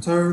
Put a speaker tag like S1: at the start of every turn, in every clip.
S1: 3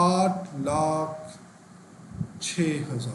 S1: 8,06,000,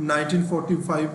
S1: 1945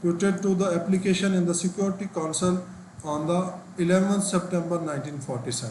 S1: putted to the application in the Security Council on the 11th September 1947,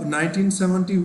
S1: 1970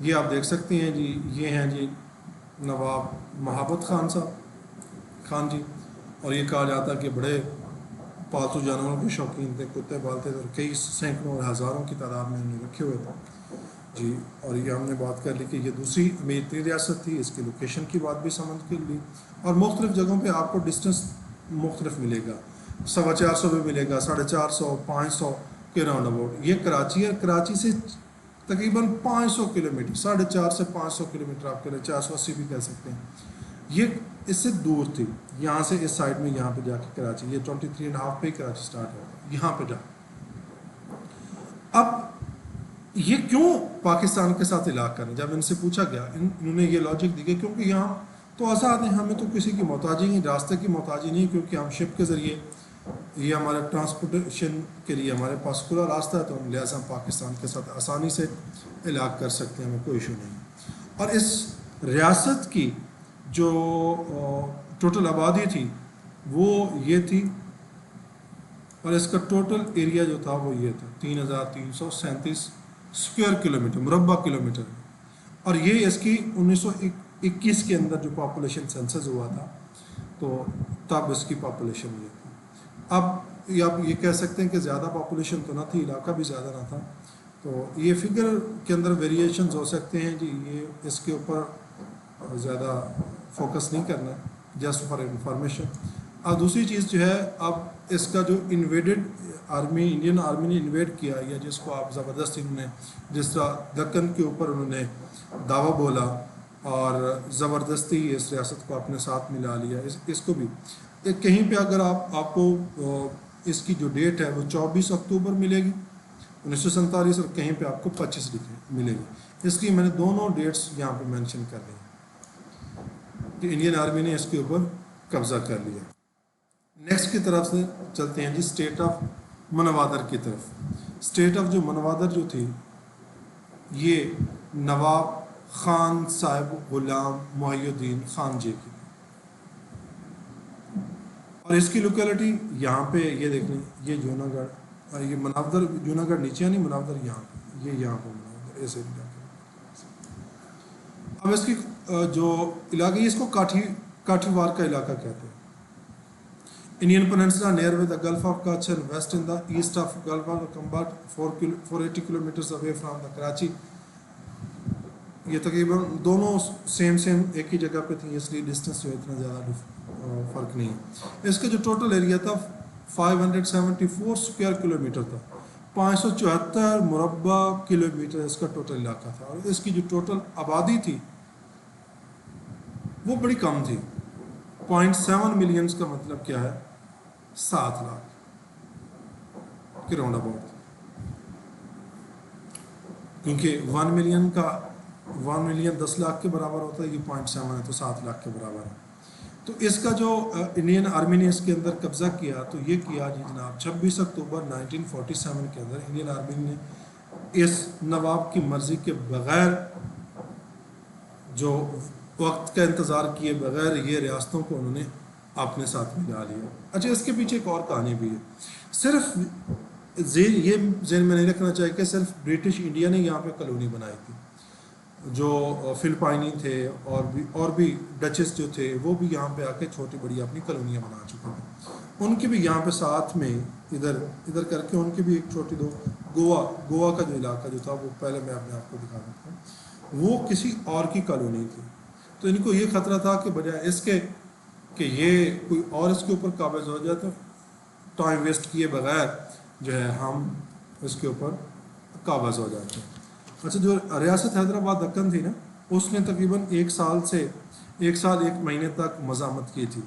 S1: یہ آپ دیکھ سکتے ہیں جی، یہ ہیں جی نواب محبت خان صاحب خان جی، اور یہ کہا جاتا ہے کہ بڑے پالتو جانوروں کے شوقین تھے، کتے پالتے تھے اور کئی سینکڑوں اور ہزاروں کی تعداد میں انہوں نے رکھے ہوئے تھے جی۔ اور یہ ہم نے بات کر لی کہ یہ دوسری امریکی ریاست تھی، اس کی لوکیشن کی بات بھی سمجھ کے لی، اور مختلف جگہوں پہ آپ کو ڈسٹینس مختلف ملے گا، 450 بھی ملے گا، 450 500 کے راؤنڈ اباؤٹ۔ یہ کراچی ہے، کراچی سے تقریباً 500 کلومیٹر، 450 سے 500 کلومیٹر آپ کے لیے 480 بھی کہہ سکتے ہیں، یہ اس سے دور تھی۔ یہاں سے اس سائڈ میں یہاں پہ جا کے کراچی، یہ 23.5 پہ کراچی سٹارٹ ہوگا یہاں پہ جا۔ اب یہ کیوں پاکستان کے ساتھ علاقہ کریں؟ جب ان سے پوچھا گیا، انہوں نے یہ لاجک دی کہ کیونکہ یہاں تو آزاد ہیں، ہمیں تو کسی کی محتاجی نہیں، راستے کی محتاجی نہیں، کیونکہ ہم شپ کے ذریعے یہ ہمارے ٹرانسپورٹیشن کے لیے ہمارے پاس کھلا راستہ ہے، تو ہم لہٰذا پاکستان کے ساتھ آسانی سے علاقہ کر سکتے ہیں، ہمیں کوئی ایشو نہیں۔ اور اس ریاست کی جو ٹوٹل آبادی تھی وہ یہ تھی، اور اس کا ٹوٹل ایریا جو تھا وہ یہ تھا 3337 اسکوائر کلومیٹر، مربع کلومیٹر، اور یہ اس کی 1921 کے اندر جو پاپولیشن سینسس ہوا تھا تو تب اس کی پاپولیشن یہ تھی۔ اب آپ یہ کہہ سکتے ہیں کہ زیادہ پاپولیشن تو نہ تھی، علاقہ بھی زیادہ نہ تھا، تو یہ فگر کے اندر ویریشنز ہو سکتے ہیں جی، یہ اس کے اوپر زیادہ فوکس نہیں کرنا، جسٹ فار انفارمیشن۔ اور دوسری چیز جو ہے، اب اس کا جو انویڈڈ آرمی، انڈین آرمی نے انویڈ کیا، یا جس کو آپ زبردستی انہوں نے جس طرح دکن کے اوپر انہوں نے دعویٰ بولا اور زبردستی اس ریاست کو اپنے ساتھ ملا لیا، اس کو بھی کہیں پہ اگر آپ کو اس کی جو ڈیٹ ہے وہ 24 اکتوبر ملے گی 1947، اور کہیں پہ آپ کو 25 ملے گی۔ اس لیے میں نے دونوں ڈیٹس یہاں پہ مینشن کر دی کہ انڈین آرمی نے اس کے اوپر قبضہ کر لیا۔ نیکسٹ کی طرف سے چلتے ہیں جی، اسٹیٹ آف منوادر کی طرف۔ اسٹیٹ آف جو منوادر جو تھی، یہ نواب خان صاحب غلام محی الدین خان جی کی، اور اس کی لوکیلٹی یہاں پہ یہ دیکھ لیں، یہ جونا گڑھ، اور یہ مناودر، جونا گڑھ نیچے نہیں، مناودر یہاں پہ، یہ یہاں پہ مناودر ایسے علاقے۔ اب اس کی جو علاقہ، اس کو کاٹھی وار کا علاقہ کہتے ہیں۔ Indian Peninsula near with the Gulf of Kutch and west in the east of Gulf of Kambad 480 kilometers away from the Karachi۔ یہ تقریباً دونوں سیم ایک ہی جگہ پہ تھیں، اس لیے ڈسٹینس جو اتنا زیادہ فرق نہیں ہے۔ اس کا جو ٹوٹل ایریا تھا 574 اسکوائر کلومیٹر تھا، 574 مربع کلومیٹر اس کا ٹوٹل علاقہ تھا، اور اس کی جو ٹوٹل آبادی تھی وہ بڑی کم تھی، 0.7 ملینز کا مطلب کیا ہے، 7 لاکھ کے راؤنڈ اباؤٹ، کیونکہ 1 ملین 10 لاکھ کے برابر ہوتا ہے، یہ 0.7 ہے تو 7 لاکھ کے برابر ہے۔ تو اس کا جو انڈین آرمی نے اس کے اندر قبضہ کیا، تو یہ کیا جی جناب 26 اکتوبر 1947 کے اندر انڈین آرمی نے اس نواب کی مرضی کے بغیر، جو وقت کا انتظار کیے بغیر، یہ ریاستوں کو انہوں نے اپنے ساتھ ملا لیا۔ اچھا، اس کے پیچھے ایک اور کہانی بھی ہے، صرف یہ ذہن میں نہیں رکھنا چاہیے کہ صرف برٹش انڈیا نے یہاں پہ کالونی بنائی تھی، جو فلپائنی تھے اور بھی ڈچز جو تھے وہ بھی یہاں پہ آ کے چھوٹی بڑی اپنی کالونیاں بنا چکے تھے، ان کی بھی یہاں پہ ساتھ میں ادھر کر کے ان کی بھی ایک چھوٹی گوا کا جو علاقہ جو تھا، وہ پہلے میں آپ کو دکھا دیتا ہوں، وہ کسی اور کی کالونی تھی۔ تو ان کو یہ خطرہ تھا کہ بجائے اس کے کہ یہ کوئی اور اس کے اوپر قابض ہو جائے، تو ٹائم ویسٹ کیے بغیر جو ہے ہم اس کے اوپر قابض ہو جاتے ہیں۔ اچھا، جو ریاست حیدرآباد دکن تھی نا، اس نے تقریباً 1 سال 1 مہینے تک مزاحمت کی تھی،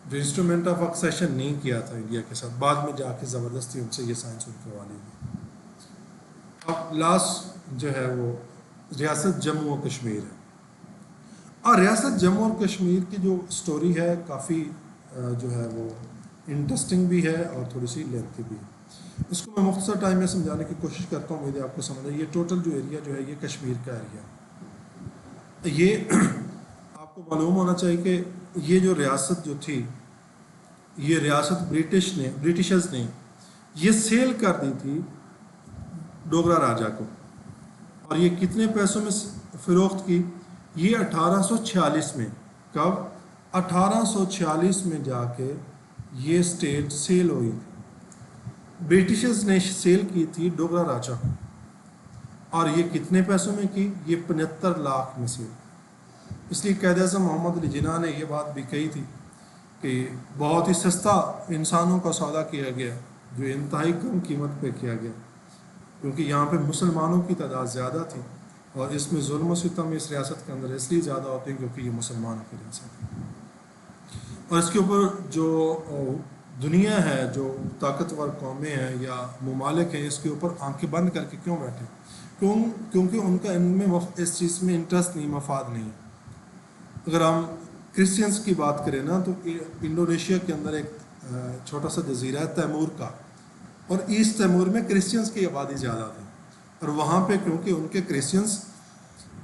S1: جو انسٹرومنٹ آف اکسیشن نہیں کیا تھا انڈیا کے ساتھ، بعد میں جا کے زبردستی ان سے یہ سائن کروا لی گئی۔ اب لاسٹ جو ہے وہ ریاست جموں و کشمیر ہے، اور ریاست جموں اور کشمیر کی جو سٹوری ہے کافی جو ہے وہ انٹرسٹنگ بھی ہے اور تھوڑی سی لینتھی بھی ہے۔ اس کو میں مختصر ٹائم میں سمجھانے کی کوشش کرتا ہوں، آپ کو سمجھ آئے۔ یہ ٹوٹل جو ایریا جو ہے یہ کشمیر کا ایریا ہے۔ یہ آپ کو معلوم ہونا چاہیے کہ یہ جو ریاست جو تھی، یہ ریاست برٹشرز نے یہ سیل کر دی تھی ڈوگرا راجا کو، اور یہ کتنے پیسوں میں فروخت کی؟ یہ 1846 میں. کب؟ 1846 میں جا کے یہ اسٹیٹ سیل ہوئی تھی. برٹشز نے سیل کی تھی ڈوگرا راجا. اور یہ کتنے پیسوں میں کی؟ یہ 75 لاکھ میں سیل. اس لیے قائد اعظم محمد علی جناح نے یہ بات بھی کہی تھی کہ بہت ہی سستا انسانوں کا سودا کیا گیا، جو انتہائی کم قیمت پہ کیا گیا، کیونکہ یہاں پہ مسلمانوں کی تعداد زیادہ تھی، اور اس میں ظلم و ستم اس ریاست کے اندر اس لیے زیادہ ہوتے ہیں کیونکہ یہ مسلمانوں کی ریاست ہے. اور اس کے اوپر جو دنیا ہے، جو طاقتور قومیں ہیں یا ممالک ہیں، اس کے اوپر آنکھیں بند کر کے کیوں بیٹھے؟ کیونکہ ان کا ان میں اس چیز میں انٹرسٹ نہیں، مفاد نہیں ہے. اگر ہم کرسچنس کی بات کریں نا، تو انڈونیشیا کے اندر ایک چھوٹا سا جزیرہ ہے تیمور کا، اور ایسٹ تیمور میں کرسچنس کی آبادی زیادہ تھی، اور وہاں پہ کیونکہ ان کے کرسچنس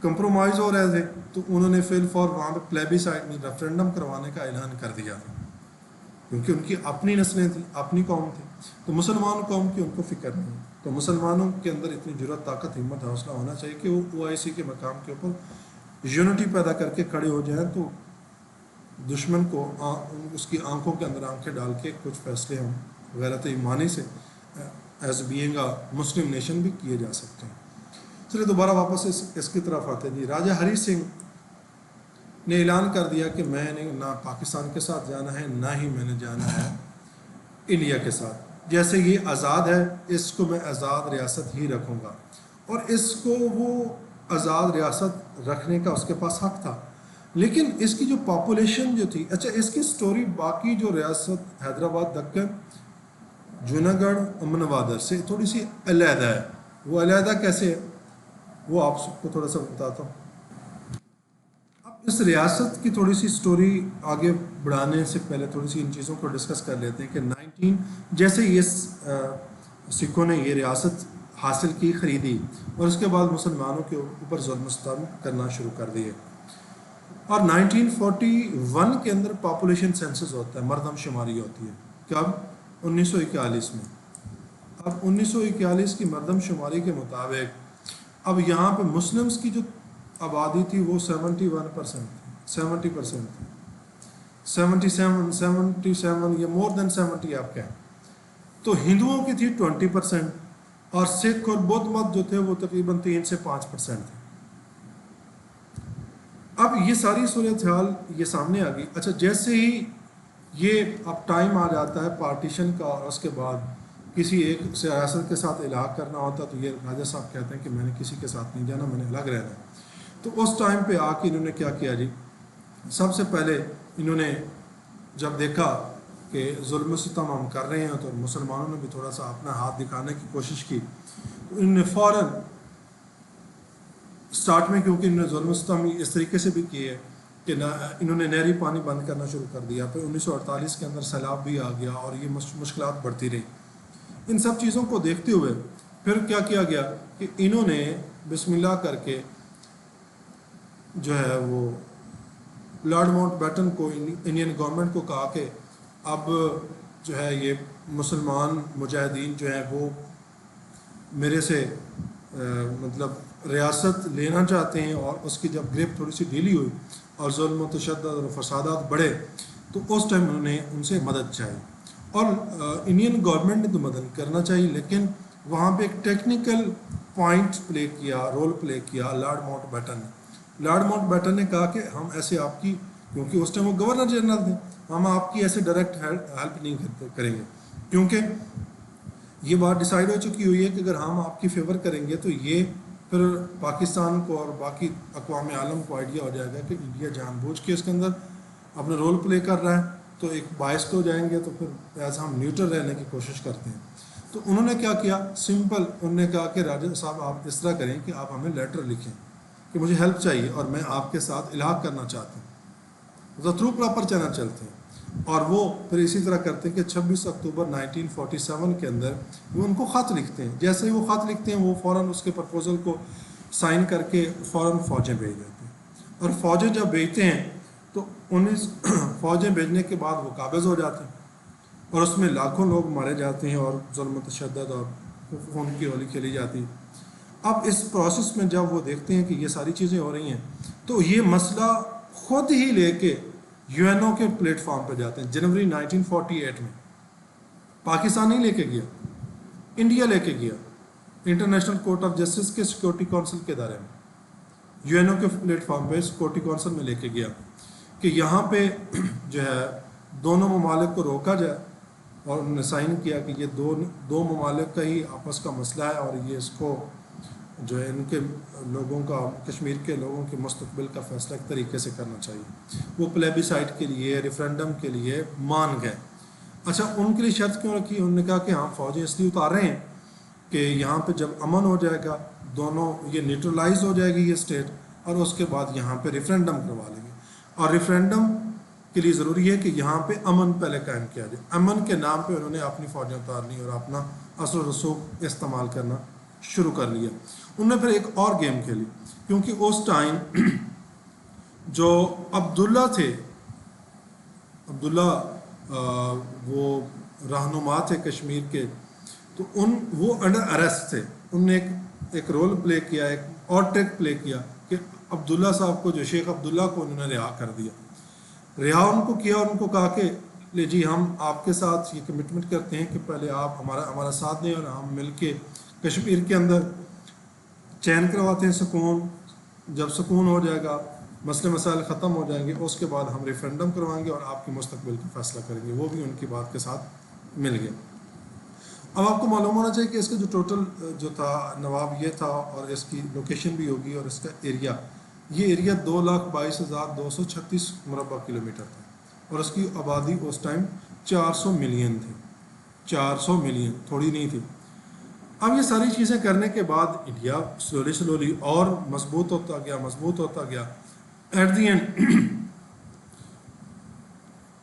S1: کمپرومائز ہو رہے تھے، تو انہوں نے فی الفور وہاں پہ پلیبیسائٹ میں ریفرینڈم کروانے کا اعلان کر دیا تھا، کیونکہ ان کی اپنی نسلیں تھیں، اپنی قوم تھی. تو مسلمان قوم کی ان کو فکر نہیں. تو مسلمانوں کے اندر اتنی جرات، طاقت، ہمت، حوصلہ ہونا چاہیے کہ وہ OIC کے مقام کے اوپر یونٹی پیدا کر کے کھڑے ہو جائیں، تو دشمن کو اس کی آنکھوں کے اندر آنکھیں ڈال کے کچھ فیصلے ہم غیرت ایمانی سے as being a Muslim nation بھی کیے جا سکتے ہیں. چلیے دوبارہ واپس اس کی طرف آتے ہیں. جی، راجہ ہری سنگھ نے اعلان کر دیا کہ میں نے نہ پاکستان کے ساتھ جانا ہے، نہ ہی میں نے جانا ہے انڈیا کے ساتھ. جیسے یہ آزاد ہے، اس کو میں آزاد ریاست ہی رکھوں گا، اور اس کو وہ آزاد ریاست رکھنے کا اس کے پاس حق تھا. لیکن اس کی جو پاپولیشن جو تھی، اچھا اس کی سٹوری باقی جو ریاست حیدرآباد، دکن، جوناگڑھ، امن وادر سے تھوڑی سی علیحدہ ہے. وہ علیحدہ کیسے ہے وہ آپ سب کو تھوڑا سا بتاتا ہوں. اب اس ریاست کی تھوڑی سی سٹوری آگے بڑھانے سے پہلے تھوڑی سی ان چیزوں کو ڈسکس کر لیتے ہیں کہ جیسے یہ سکھوں نے یہ ریاست حاصل کی، خریدی، اور اس کے بعد مسلمانوں کے اوپر ظلم و ستم کرنا شروع کر دیے. اور 1941 کے اندر پاپولیشن سینسس ہوتا ہے، مردم شماری ہوتی ہے. کب؟ 1941 میں. اب 1941 کی مردم شماری کے مطابق اب یہاں پہ مسلمس کی جو آبادی تھی وہ 71% تھی، 70% تھی، 77 یا مور دین 70 آپ کہیں. تو ہندوؤں کی تھی 20%، اور سکھ اور بدھ مت جو تھے وہ تقریباً 3 سے 5% تھے. اب یہ ساری صورتحال یہ سامنے آ گئی. اچھا، جیسے ہی یہ اب ٹائم آ جاتا ہے پارٹیشن کا، اور اس کے بعد کسی ایک ریاست کے ساتھ الحاق کرنا ہوتا، تو یہ راجہ صاحب کہتے ہیں کہ میں نے کسی کے ساتھ نہیں جانا، میں نے الگ رہنا. تو اس ٹائم پہ آ کے انہوں نے کیا کیا جی؟ سب سے پہلے انہوں نے جب دیکھا کہ ظلم و ستم ہم کر رہے ہیں، تو مسلمانوں نے بھی تھوڑا سا اپنا ہاتھ دکھانے کی کوشش کی. تو انہوں نے فوراً اسٹارٹ میں، کیونکہ انہوں نے ظلم و ستم اس طریقے سے بھی کیے کہ انہوں نے نہری پانی بند کرنا شروع کر دیا. پھر 1948 کے اندر سیلاب بھی آ گیا، اور یہ مشکلات بڑھتی رہی. ان سب چیزوں کو دیکھتے ہوئے پھر کیا کیا گیا کہ انہوں نے بسم اللہ کر کے جو ہے وہ لارڈ ماؤنٹ بیٹن کو، انڈین گورنمنٹ کو کہا کہ اب جو ہے یہ مسلمان مجاہدین جو ہیں وہ میرے سے مطلب ریاست لینا چاہتے ہیں، اور اس کی جب گریپ تھوڑی سی ڈھیلی ہوئی اور ظلم و تشدد اور فسادات بڑھے، تو اس ٹائم انہوں نے ان سے مدد چاہی. اور انڈین گورنمنٹ نے تو مدد کرنا چاہیے، لیکن وہاں پہ ایک ٹیکنیکل پوائنٹ پلے کیا، رول پلے کیا لارڈ ماؤنٹ بیٹن نے. لارڈ ماؤنٹ بیٹن نے کہا کہ ہم ایسے آپ کی، کیونکہ اس ٹائم وہ گورنر جنرل تھے، ہم آپ کی ایسے ڈائریکٹ ہیلپ نہیں کریں گے، کیونکہ یہ بات ڈیسائیڈ ہو چکی ہوئی ہے کہ اگر ہم آپ کی فیور کریں گے تو یہ پھر پاکستان کو اور باقی اقوام عالم کو آئیڈیا ہو جائے گا کہ انڈیا جان بوجھ کے اس کے اندر اپنا رول پلے کر رہا ہے، تو ایک باعث کو جائیں گے، تو پھر ایسا ہم نیوٹرل رہنے کی کوشش کرتے ہیں. تو انہوں نے کیا کیا؟ سمپل انہوں نے کہا کہ راجہ صاحب آپ اس طرح کریں کہ آپ ہمیں لیٹر لکھیں کہ مجھے ہیلپ چاہیے اور میں آپ کے ساتھ الحاق کرنا چاہتا ہوں. تو تھرو پراپر چینل چلتے ہیں، اور وہ پھر اسی طرح کرتے ہیں کہ 26 اکتوبر 1947 کے اندر وہ ان کو خط لکھتے ہیں. جیسے ہی وہ خط لکھتے ہیں، وہ فوراً اس کے پرپوزل کو سائن کر کے فوراً فوجیں بھیج دیتے ہیں. اور فوجیں جب بھیجتے ہیں تو 19 فوجیں بھیجنے کے بعد وہ قابض ہو جاتے ہیں، اور اس میں لاکھوں لوگ مارے جاتے ہیں، اور ظلم و تشدد اور خون کی ہولی کھیلی جاتی. اب اس پروسیس میں جب وہ دیکھتے ہیں کہ یہ ساری چیزیں ہو رہی ہیں تو یہ مسئلہ خود ہی لے کے یو این او کے پلیٹ فارم پہ جاتے ہیں. جنوری 1948 میں پاکستان نہیں لے کے گیا, انڈیا لے کے گیا انٹرنیشنل کورٹ آف جسٹس کے سیکورٹی کونسل کے دائرے میں, یو این او کے پلیٹ فارم پہ سیکورٹی کونسل میں لے کے گیا کہ یہاں پہ جو ہے دونوں ممالک کو روکا جائے, اور انہوں نے سائن کیا کہ یہ دو ممالک کا ہی آپس کا مسئلہ ہے اور یہ اس کو جو ہے ان کے لوگوں کا, کشمیر کے لوگوں کے مستقبل کا فیصلہ ایک طریقے سے کرنا چاہیے. وہ پلیبیسائٹ کے لیے, ریفرینڈم کے لیے مان گئے. اچھا, ان کے لیے شرط کیوں رکھی؟ انہوں نے کہا کہ ہم فوجیں اس لیے اتار رہے ہیں کہ یہاں پہ جب امن ہو جائے گا, دونوں یہ نیوٹرلائز ہو جائے گی یہ اسٹیٹ, اور اس کے بعد یہاں پہ ریفرینڈم کروا لیں گے. اور ریفرینڈم کے لیے ضروری ہے کہ یہاں پہ امن پہلے قائم کیا جائے. امن کے نام پہ انہوں نے اپنی فوجیں اتار لی اور اپنا اثر و رسوخ استعمال کرنا شروع کر لیا. انہوں نے پھر ایک اور گیم کھیلی, کیونکہ اس ٹائم جو عبداللہ تھے, عبداللہ وہ رہنما تھے کشمیر کے, تو وہ انڈر اریسٹ تھے. ان نے ایک رول پلے کیا, ایک اور ٹرک پلے کیا کہ عبداللہ صاحب کو, جو شیخ عبداللہ کو انہوں نے رہا کر دیا. رہا ان کو کیا, ان کو کہا کہ لے جی ہم آپ کے ساتھ یہ کمٹمنٹ کرتے ہیں کہ پہلے آپ ہمارا ساتھ دیں اور ہم مل کے کشمیر کے اندر چین کرواتے ہیں سکون. جب سکون ہو جائے گا, مسئلے مسائل ختم ہو جائیں گے, اس کے بعد ہم ریفرینڈم کروائیں گے اور آپ کے مستقبل کا فیصلہ کریں گے. وہ بھی ان کی بات کے ساتھ مل گیا. اب آپ کو معلوم ہونا چاہیے کہ اس کا جو ٹوٹل جو تھا نواب یہ تھا, اور اس کی لوکیشن بھی ہوگی, اور اس کا ایریا, یہ ایریا 2,22,236 مربع کلومیٹر تھا, اور اس کی آبادی اس ٹائم 400 ملین تھی. 400 ملین تھوڑی نہیں تھی. اب یہ ساری چیزیں کرنے کے بعد انڈیا سلولی اور مضبوط ہوتا گیا. ایٹ دی اینڈ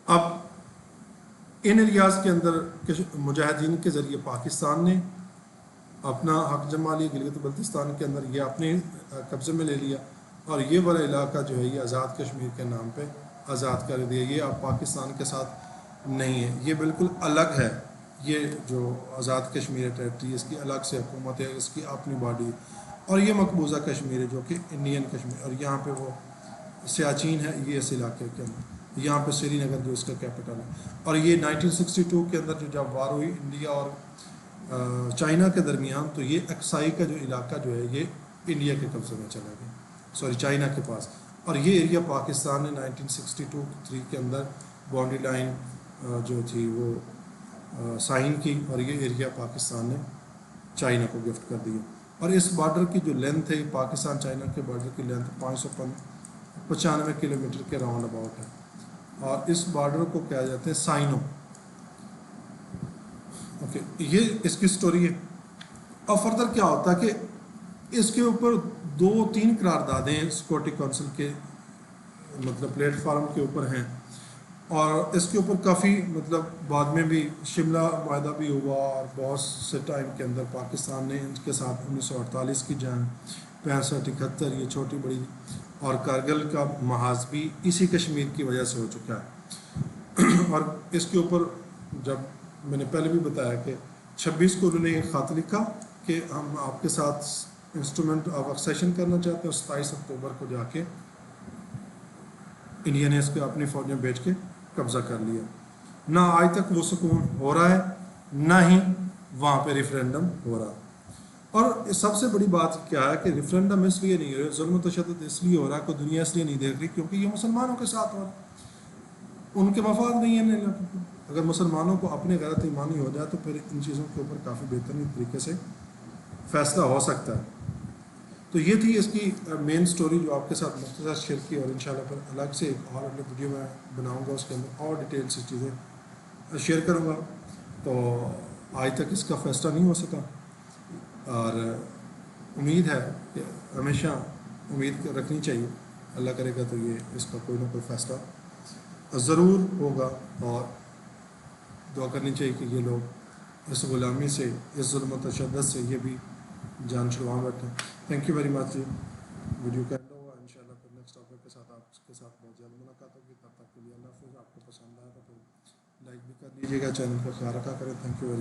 S1: اب ان ایریاز کے اندر مجاہدین کے ذریعے پاکستان نے اپنا حق جما لیا. گلگت بلتستان کے اندر یہ اپنے قبضے میں لے لیا, اور یہ والا علاقہ جو ہے یہ آزاد کشمیر کے نام پہ آزاد کر دیا. یہ اب پاکستان کے ساتھ نہیں ہے, یہ بالکل الگ ہے. یہ جو آزاد کشمیر ٹریٹری, اس کی الگ سے حکومت ہے, اس کی اپنی باڈی, اور یہ مقبوضہ کشمیر ہے جو کہ انڈین کشمیر, اور یہاں پہ وہ سیاچین ہے یہ اس علاقے کے اندر, یہاں پہ سری نگر جو اس کا کیپٹل ہے. اور یہ 1962 کے اندر جو جب وار ہوئی انڈیا اور چائنا کے درمیان, تو یہ اکسائی کا جو علاقہ جو ہے یہ انڈیا کے قبضے میں چلا گیا, چائنا کے پاس. اور یہ ایریا پاکستان نے 1962-3 کے اندر باؤنڈری لائن جو تھی وہ سائن کی, اور یہ ایریا پاکستان نے چائنا کو گفٹ کر دیا. اور اس بارڈر کی جو لینتھ ہے, پاکستان چائنا کے بارڈر کی لینتھ 595 کلومیٹر کے راؤنڈ اباؤٹ ہے, اور اس بارڈر کو کہا جاتے ہیں سائنو. اوکے, یہ اس کی سٹوری ہے. اور فردر کیا ہوتا ہے کہ اس کے اوپر 2-3 قراردادیں سیکورٹی کونسل کے مطلب پلیٹ فارم کے اوپر ہیں, اور اس کے اوپر کافی مطلب بعد میں بھی شملہ معاہدہ بھی ہوا, اور بہت سے ٹائم کے اندر پاکستان نے ان کے ساتھ 1948 کی جنگ, 65-71 یہ چھوٹی بڑی, اور کارگل کا محاذ بھی اسی کشمیر کی وجہ سے ہو چکا ہے. اور اس کے اوپر جب میں نے پہلے بھی بتایا کہ 26 کو انہوں نے ایک خط لکھا کہ ہم آپ کے ساتھ انسٹرومنٹ آف ایکسیشن کرنا چاہتے ہیں, اور 27 اکتوبر کو جا کے انڈیا نے اس کو اپنی فوجیں بھیج کے قبضہ کر لیا. نہ آج تک وہ سکون ہو رہا ہے, نہ ہی وہاں پہ ریفرینڈم ہو رہا. اور سب سے بڑی بات کیا ہے کہ ریفرینڈم اس لیے نہیں ہو رہا, ظلم و تشدد اس لیے ہو رہا ہے کہ دنیا اس لیے نہیں دیکھ رہی کیونکہ یہ مسلمانوں کے ساتھ ہو رہا ہے, ان کے مفاد نہیں ہیں. اگر مسلمانوں کو اپنے غیرت ایمانی ہو جائے تو پھر ان چیزوں کے اوپر کافی بہترین طریقے سے فیصلہ ہو سکتا ہے. تو یہ تھی اس کی مین سٹوری جو آپ کے ساتھ مختصر شیئر کی, اور انشاءاللہ پھر الگ سے ایک اور اگلے ویڈیو میں بناؤں گا, اس کے اندر اور ڈیٹیل سے چیزیں شیئر کروں گا. تو آج تک اس کا فیصلہ نہیں ہو سکا, اور امید ہے کہ ہمیشہ امید رکھنی چاہیے, اللہ کرے گا تو یہ اس کا کوئی نہ کوئی فیصلہ ضرور ہوگا. اور دعا کرنی چاہیے کہ یہ لوگ اس غلامی سے, اس ظلم و تشدد سے یہ بھی جان چھڑوا بیٹھیں. تھینک یو ویری مچ جی. ویڈیو کا اینڈ ہوا, انشاءاللہ پھر نیکسٹ ٹاپک کے ساتھ آپ کے ساتھ بہت جلد ملاقات ہوگی. تب تک کے لیے اللہ حافظ. آپ کو پسند آیا تو پھر لائک بھی کر لیجیے گا, چینل کا خیال رکھا کریں. Thank you very